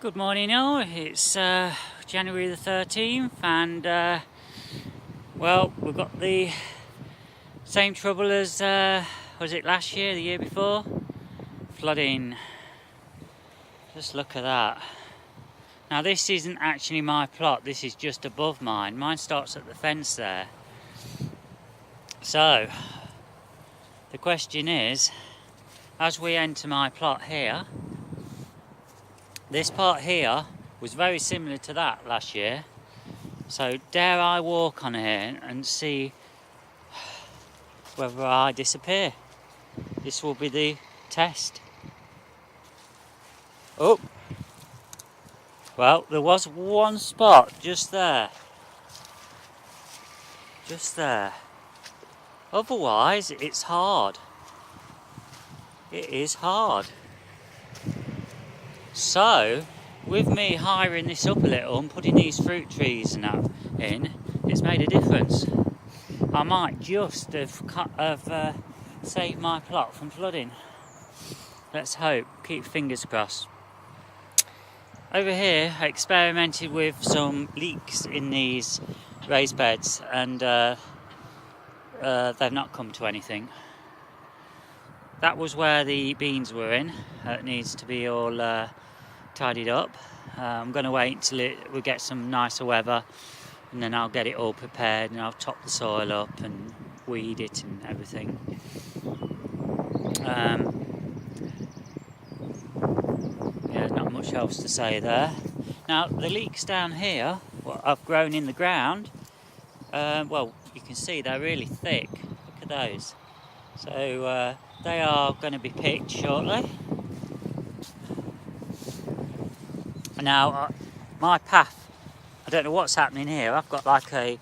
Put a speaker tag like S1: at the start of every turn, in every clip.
S1: Good morning all, it's January the 13th and well, we've got the same trouble as was it last year, the year before? Flooding. Just look at that. Now this isn't actually my plot, this is just above mine. Mine starts at the fence there. So the question is, as we enter my plot here, this part here was very similar to that last year. So dare I walk on here and see whether I disappear? This will be the test. Oh, well, there was one spot just there. Just there. Otherwise, it's hard. It is hard. So, with me hiring this up a little and putting these fruit trees and that in, it's made a difference. I might just have saved my plot from flooding. Let's hope. Keep fingers crossed. Over here, I experimented with some leaks in these raised beds, and they've not come to anything. That was where the beans were in. It needs to be all tidied up. I'm going to wait until we get some nicer weather, and then I'll get it all prepared and I'll top the soil up and weed it and everything. Yeah, not much else to say there. Now the leeks down here, what I've grown in the ground, well, you can see they're really thick. Look at those. So they are going to be picked shortly. Now, my path, I don't know what's happening here. I've got like a,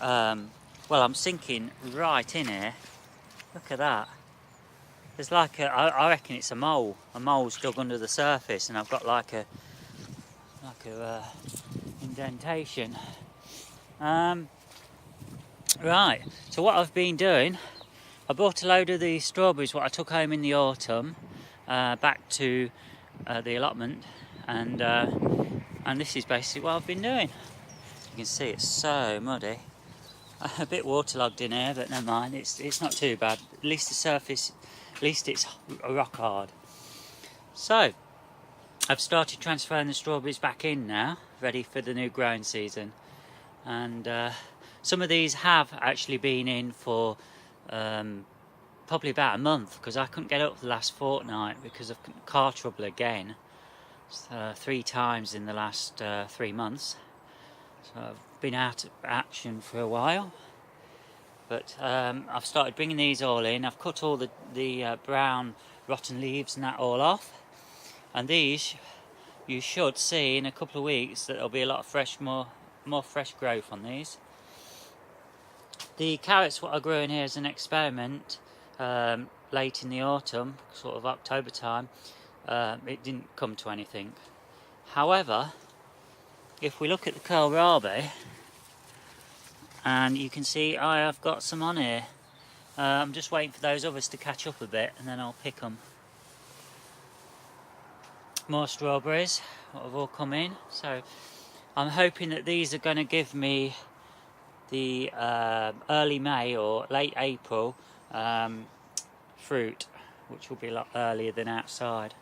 S1: well, I'm sinking right in here. Look at that. There's like I reckon it's a mole. A mole's dug under the surface, and I've got like a indentation. Right, so what I've been doing, I brought a load of the strawberries, what I took home in the autumn, back to the allotment. And this is basically what I've been doing. You can see it's so muddy. A bit waterlogged in here, but never mind. It's not too bad. At least the surface, at least it's rock hard. So I've started transferring the strawberries back in now, ready for the new growing season. And some of these have actually been in for probably about a month, because I couldn't get up the last fortnight because of car trouble again. 3 times in the last 3 months, so I've been out of action for a while, but I've started bringing these all in. I've cut all the brown rotten leaves and that all off, and these you should see in a couple of weeks that there'll be a lot of fresh, more fresh growth on these. The carrots what I grew in here as an experiment late in the autumn, sort of October time, it didn't come to anything. However, if we look at the kohlrabi, and you can see I have got some on here. I'm just waiting for those others to catch up a bit, and then I'll pick them. More strawberries, what have all come in. So I'm hoping that these are going to give me the early May or late April fruit, which will be a lot earlier than outside.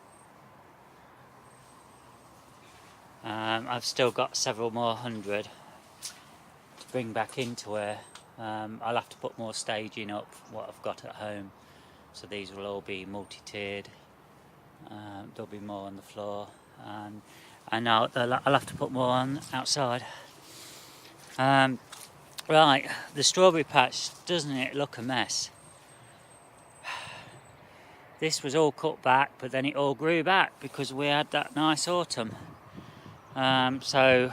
S1: I've still got several more hundred to bring back into here. I'll have to put more staging up what I've got at home, so these will all be multi-tiered. There'll be more on the floor, and I'll have to put more on outside. Right, the strawberry patch, doesn't it look a mess? This was all cut back, but then it all grew back because we had that nice autumn. So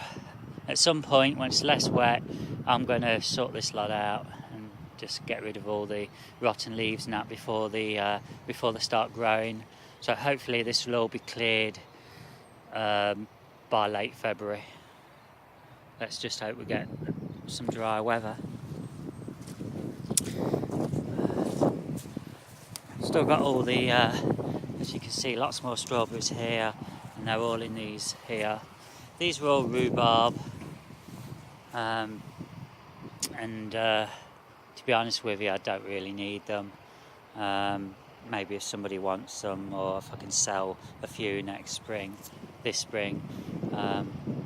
S1: at some point when it's less wet, I'm going to sort this lot out and just get rid of all the rotten leaves and that before they start growing. So hopefully this will all be cleared by late February. Let's just hope we get some dry weather. Still got all the, as you can see, lots more strawberries here and they're all in these here. These were all rhubarb, and to be honest with you, I don't really need them. Maybe if somebody wants some, or if I can sell a few next spring, this spring,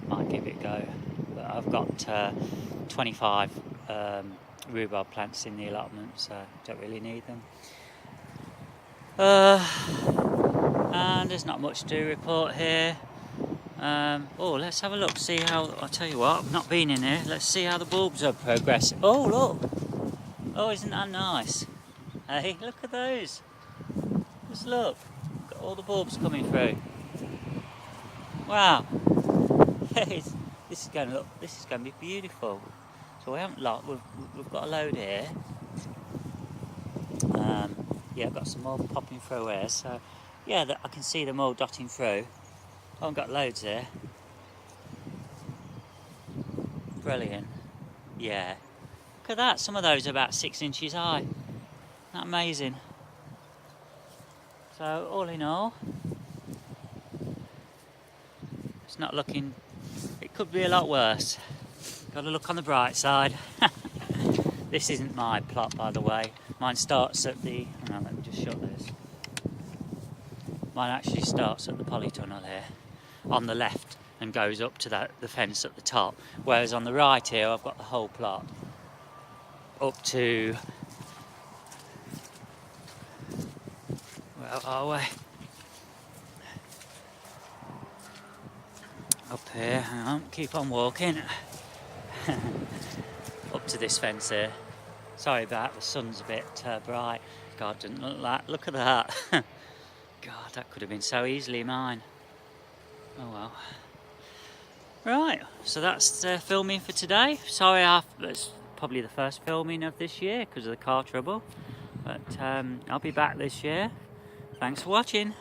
S1: might give it a go. But I've got 25 rhubarb plants in the allotment, so I don't really need them. And there's not much to report here. Let's have a look, see how, I'll tell you what, I've not been in here, let's see how the bulbs are progressing. Oh look, oh isn't that nice? Hey, look at those, just look, got all the bulbs coming through. Wow, this is going to be beautiful. So we haven't locked, we've got a load here. Yeah, I've got some more popping through here, so yeah, I can see them all dotting through. I haven't got loads here. Brilliant. Yeah. Look at that, some of those are about 6 inches high. Isn't that amazing? So all in all, it's not looking, it could be a lot worse. Got to look on the bright side. This isn't my plot, by the way. Mine starts at the, hang on, let me just shut this. Mine actually starts at the Polytunnel here, on the left, and goes up to the fence at the top. Whereas on the right here, I've got the whole plot up to, where are we? Up here, hang on, keep on walking. Up to this fence here. Sorry about the sun's a bit bright. God, didn't look like that. Look at that. God, that could have been so easily mine. Oh well. Right, so that's the filming for today. Sorry, it's probably the first filming of this year because of the car trouble. But I'll be back this year. Thanks for watching.